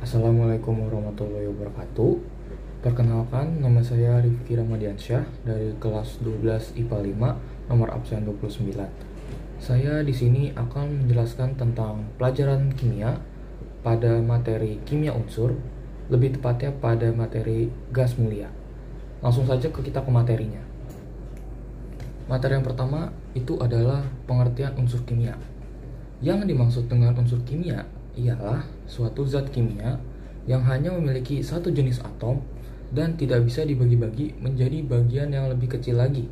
Assalamualaikum warahmatullahi wabarakatuh. Perkenalkan, nama saya Rifki Ramadiansyah dari kelas 12 IPA 5, nomor absen 29. Saya di sini akan menjelaskan tentang pelajaran kimia pada materi kimia unsur, lebih tepatnya pada materi gas mulia. Langsung saja kita ke materinya. Materi yang pertama itu adalah pengertian unsur kimia. Yang dimaksud dengan unsur kimia ialah suatu zat kimia yang hanya memiliki satu jenis atom dan tidak bisa dibagi-bagi menjadi bagian yang lebih kecil lagi.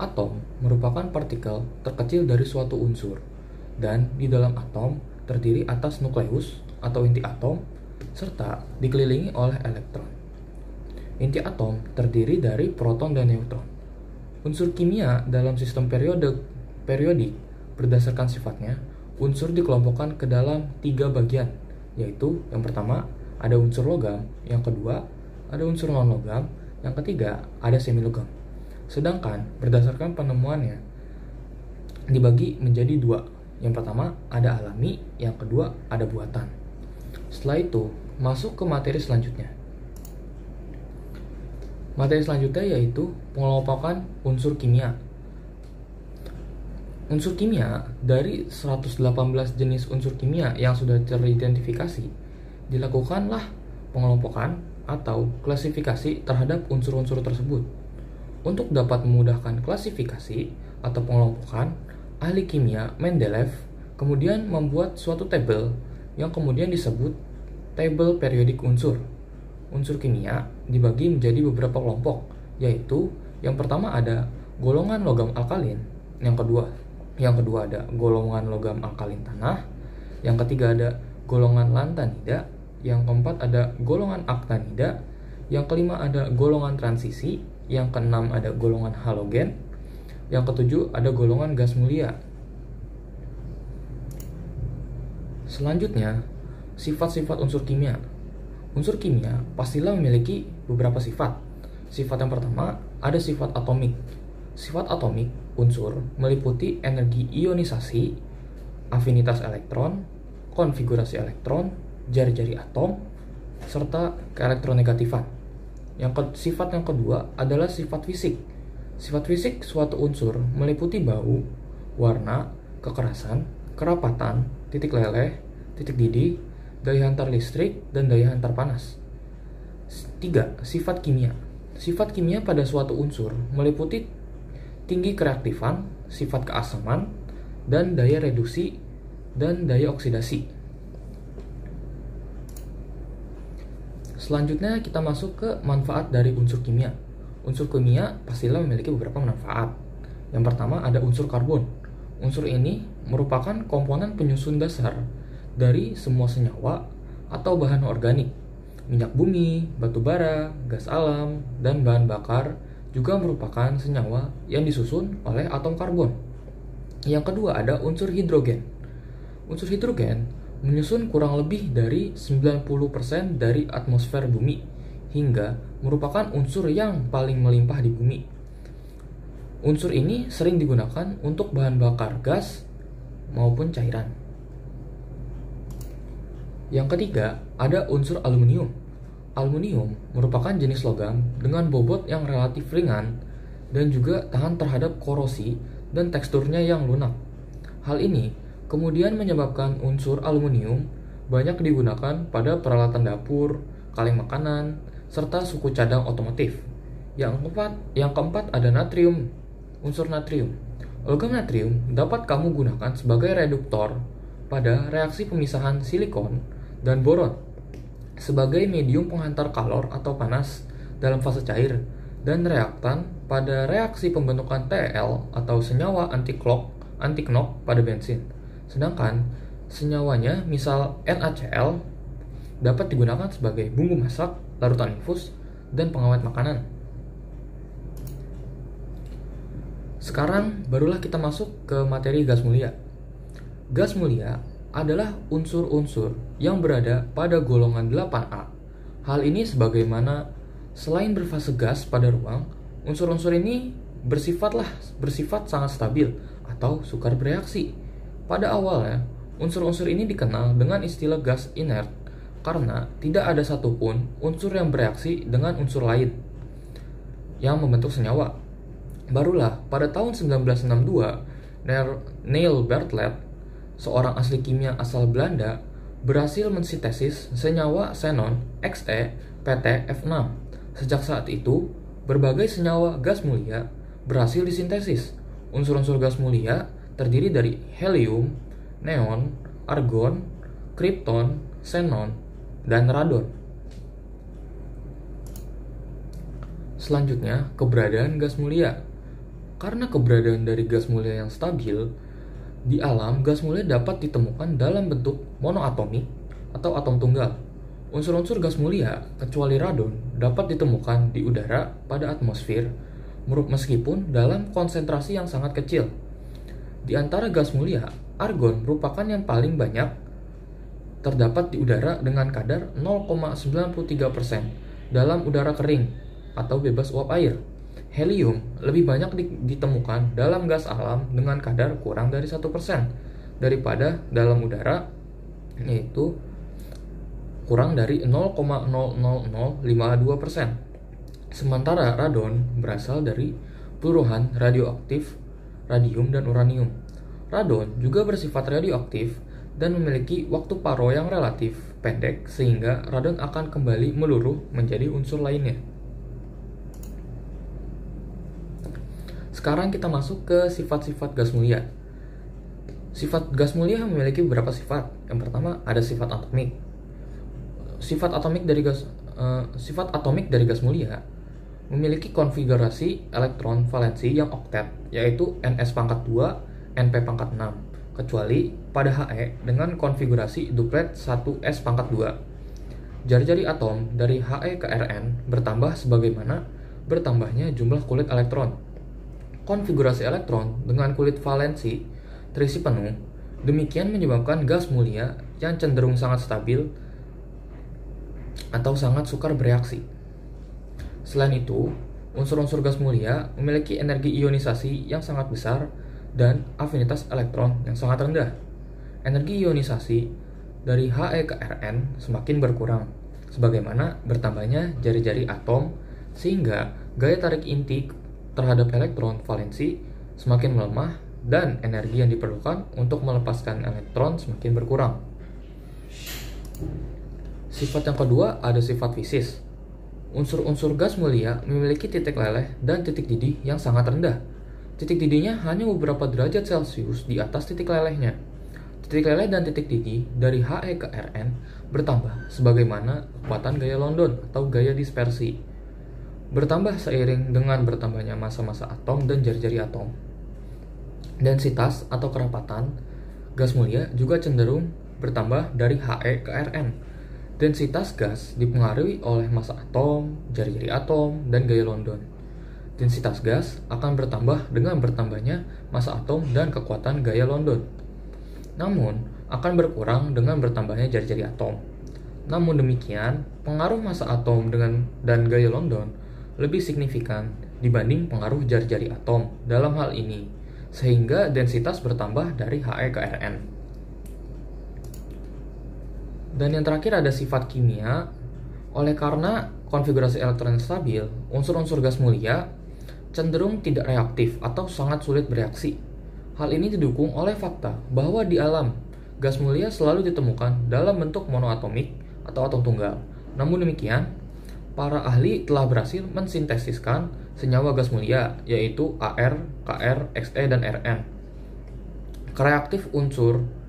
Atom merupakan partikel terkecil dari suatu unsur, dan di dalam atom terdiri atas nukleus atau inti atom serta dikelilingi oleh elektron. Inti atom terdiri dari proton dan neutron. Unsur kimia dalam sistem periodik berdasarkan sifatnya, unsur dikelompokkan ke dalam 3 bagian, yaitu yang pertama ada unsur logam, yang kedua ada unsur non-logam, yang ketiga ada semilogam. Sedangkan berdasarkan penemuannya dibagi menjadi 2. Yang pertama ada alami, yang kedua ada buatan. Setelah itu masuk ke materi selanjutnya. Materi selanjutnya yaitu pengelompokan unsur kimia. Unsur kimia dari 118 jenis unsur kimia yang sudah teridentifikasi, dilakukanlah pengelompokan atau klasifikasi terhadap unsur-unsur tersebut. Untuk dapat memudahkan klasifikasi atau pengelompokan, ahli kimia Mendeleev kemudian membuat suatu tabel yang kemudian disebut tabel periodik unsur. Unsur kimia dibagi menjadi beberapa kelompok, yaitu yang pertama ada golongan logam alkalin, yang kedua ada golongan logam alkalin tanah, yang ketiga ada golongan lantanida, yang keempat ada golongan aktinida, yang kelima ada golongan transisi, yang keenam ada golongan halogen, yang ketujuh ada golongan gas mulia. Selanjutnya, sifat-sifat unsur kimia. Unsur kimia pastilah memiliki beberapa sifat. Sifat yang pertama ada sifat atomik. Sifat atomik unsur meliputi energi ionisasi, afinitas elektron, konfigurasi elektron, jari-jari atom, serta keelektronegatifan. Sifat yang kedua adalah sifat fisik. Sifat fisik suatu unsur meliputi bau, warna, kekerasan, kerapatan, titik leleh, titik didih, daya hantar listrik, dan daya hantar panas. 3. Sifat kimia. Sifat kimia pada suatu unsur meliputi tinggi kereaktifan, sifat keasaman, dan daya reduksi dan daya oksidasi. Selanjutnya kita masuk ke manfaat dari unsur kimia. Unsur kimia pastilah memiliki beberapa manfaat. Yang pertama ada unsur karbon. Unsur ini merupakan komponen penyusun dasar dari semua senyawa atau bahan organik. Minyak bumi, batu bara, gas alam, dan bahan bakar juga merupakan senyawa yang disusun oleh atom karbon. Yang kedua ada unsur hidrogen. Unsur hidrogen menyusun kurang lebih dari 90% dari atmosfer bumi, hingga merupakan unsur yang paling melimpah di bumi. Unsur ini sering digunakan untuk bahan bakar gas maupun cairan. Yang ketiga ada unsur aluminium. Aluminium merupakan jenis logam dengan bobot yang relatif ringan dan juga tahan terhadap korosi dan teksturnya yang lunak. Hal ini kemudian menyebabkan unsur aluminium banyak digunakan pada peralatan dapur, kaleng makanan, serta suku cadang otomotif. Yang keempat ada natrium. Unsur natrium. Logam natrium dapat kamu gunakan sebagai reduktor pada reaksi pemisahan silikon dan boron, sebagai medium penghantar kalor atau panas dalam fase cair, dan reaktan pada reaksi pembentukan TeL atau senyawa anti-knock pada bensin. Sedangkan senyawanya misal NaCl dapat digunakan sebagai bumbu masak, larutan infus, dan pengawet makanan. Sekarang barulah kita masuk ke materi gas mulia. Gas mulia adalah unsur-unsur yang berada pada golongan 8A. Hal ini sebagaimana selain berfase gas pada ruang, unsur-unsur ini bersifat sangat stabil atau sukar bereaksi. Pada awalnya, unsur-unsur ini dikenal dengan istilah gas inert karena tidak ada satupun unsur yang bereaksi dengan unsur lain yang membentuk senyawa. Barulah pada tahun 1962, Neil Bartlett, seorang ahli kimia asal Belanda, berhasil mensintesis senyawa xenon XePtF6. Sejak saat itu, berbagai senyawa gas mulia berhasil disintesis. Unsur-unsur gas mulia terdiri dari helium, neon, argon, krypton, xenon, dan radon. Selanjutnya, keberadaan gas mulia. Karena keberadaan dari gas mulia yang stabil, di alam gas mulia dapat ditemukan dalam bentuk monoatomik atau atom tunggal. Unsur-unsur gas mulia, kecuali radon, dapat ditemukan di udara pada atmosfer, meskipun dalam konsentrasi yang sangat kecil. Di antara gas mulia, argon merupakan yang paling banyak terdapat di udara dengan kadar 0,93% dalam udara kering atau bebas uap air. Helium lebih banyak ditemukan dalam gas alam dengan kadar kurang dari 1% daripada dalam udara, yaitu kurang dari 0,00052%. Sementara radon berasal dari peluruhan radioaktif radium dan uranium. Radon juga bersifat radioaktif dan memiliki waktu paro yang relatif pendek, sehingga radon akan kembali meluruh menjadi unsur lainnya. Sekarang kita masuk ke sifat-sifat gas mulia. Sifat gas mulia memiliki beberapa sifat. Yang pertama ada sifat atomik. Sifat atomik dari gas mulia memiliki konfigurasi elektron valensi yang oktet, yaitu Ns⁻², Np⁻6, kecuali pada He dengan konfigurasi duplet 1s⁻². Jari-jari atom dari He ke Rn bertambah sebagaimana bertambahnya jumlah kulit elektron. Konfigurasi elektron dengan kulit valensi terisi penuh, demikian menyebabkan gas mulia yang cenderung sangat stabil atau sangat sukar bereaksi. Selain itu, unsur-unsur gas mulia memiliki energi ionisasi yang sangat besar dan afinitas elektron yang sangat rendah. Energi ionisasi dari He ke Rn semakin berkurang, sebagaimana bertambahnya jari-jari atom, sehingga gaya tarik inti terhadap elektron valensi semakin melemah dan energi yang diperlukan untuk melepaskan elektron semakin berkurang. Sifat yang kedua ada sifat fisis. Unsur-unsur gas mulia memiliki titik leleh dan titik didih yang sangat rendah. Titik didihnya hanya beberapa derajat Celcius di atas titik lelehnya. Titik leleh dan titik didih dari He ke Rn bertambah sebagaimana kekuatan gaya London atau gaya dispersi, bertambah seiring dengan bertambahnya massa-massa atom dan jari-jari atom. Densitas atau kerapatan gas mulia juga cenderung bertambah dari He ke Rn. Densitas gas dipengaruhi oleh massa atom, jari-jari atom, dan gaya London. Densitas gas akan bertambah dengan bertambahnya massa atom dan kekuatan gaya London, namun akan berkurang dengan bertambahnya jari-jari atom. Namun demikian, pengaruh massa atom dan gaya London lebih signifikan dibanding pengaruh jari-jari atom dalam hal ini, sehingga densitas bertambah dari He ke Rn. Dan yang terakhir ada sifat kimia. Oleh karena konfigurasi elektron stabil, unsur-unsur gas mulia cenderung tidak reaktif atau sangat sulit bereaksi. Hal ini didukung oleh fakta bahwa di alam, gas mulia selalu ditemukan dalam bentuk monoatomik atau atom tunggal. Namun demikian, para ahli telah berhasil mensintesiskan senyawa gas mulia, yaitu Ar, Kr, Xe, dan Rn.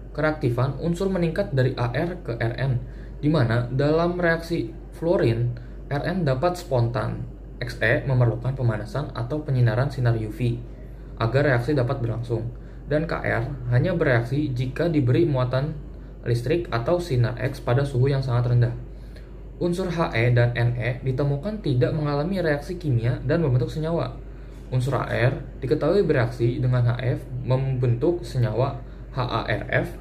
Kereaktifan unsur meningkat dari Ar ke Rn, di mana dalam reaksi fluorin, Rn dapat spontan. Xe memerlukan pemanasan atau penyinaran sinar UV agar reaksi dapat berlangsung, dan Kr hanya bereaksi jika diberi muatan listrik atau sinar X pada suhu yang sangat rendah. Unsur He dan Ne ditemukan tidak mengalami reaksi kimia dan membentuk senyawa. Unsur Ar diketahui bereaksi dengan Hf membentuk senyawa HARF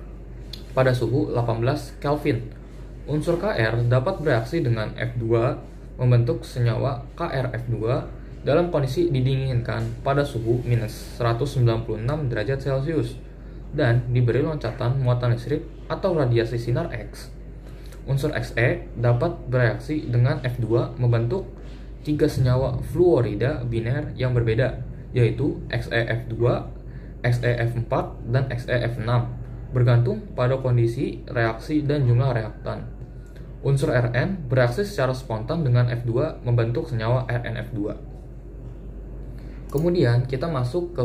pada suhu 18 Kelvin. Unsur Kr dapat bereaksi dengan F2 membentuk senyawa KrF2 dalam kondisi didinginkan pada suhu minus 196 derajat Celcius dan diberi loncatan muatan listrik atau radiasi sinar X. Unsur Xe dapat bereaksi dengan F2 membentuk 3 senyawa fluorida biner yang berbeda, yaitu XeF2, XeF4, dan XeF6, bergantung pada kondisi reaksi dan jumlah reaktan. Unsur Rn bereaksi secara spontan dengan F2 membentuk senyawa RnF2. Kemudian kita masuk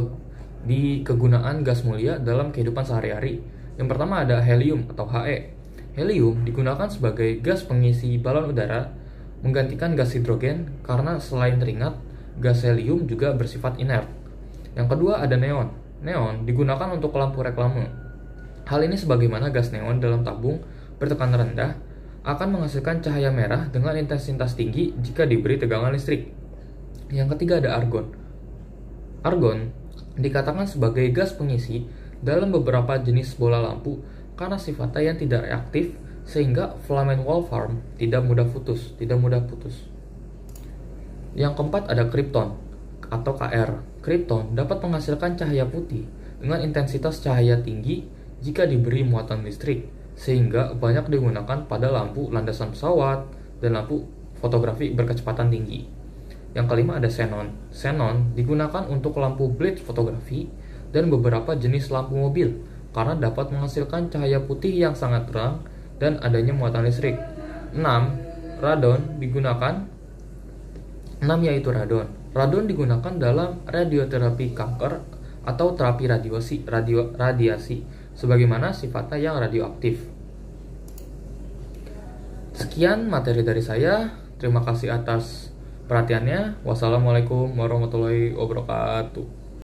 di kegunaan gas mulia dalam kehidupan sehari-hari. Yang pertama ada helium atau He. Helium digunakan sebagai gas pengisi balon udara, menggantikan gas hidrogen karena selain teringat, gas helium juga bersifat inert. Yang kedua ada neon. Neon digunakan untuk lampu reklame. Hal ini sebagaimana gas neon dalam tabung bertekanan rendah akan menghasilkan cahaya merah dengan intensitas tinggi jika diberi tegangan listrik. Yang ketiga ada argon. Argon dikatakan sebagai gas pengisi dalam beberapa jenis bola lampu karena sifatnya yang tidak reaktif sehingga filament wolfram tidak mudah putus. Yang keempat ada krypton atau Kr. Krypton dapat menghasilkan cahaya putih dengan intensitas cahaya tinggi jika diberi muatan listrik, sehingga banyak digunakan pada lampu landasan pesawat dan lampu fotografi berkecepatan tinggi. Yang kelima ada xenon. Xenon digunakan untuk lampu blitz fotografi dan beberapa jenis lampu mobil karena dapat menghasilkan cahaya putih yang sangat terang dan adanya muatan listrik. 6. Radon digunakan. 6 yaitu radon. Radon digunakan dalam radioterapi kanker atau terapi radiasi sebagaimana sifatnya yang radioaktif. Sekian materi dari saya. Terima kasih atas perhatiannya. Wassalamualaikum warahmatullahi wabarakatuh.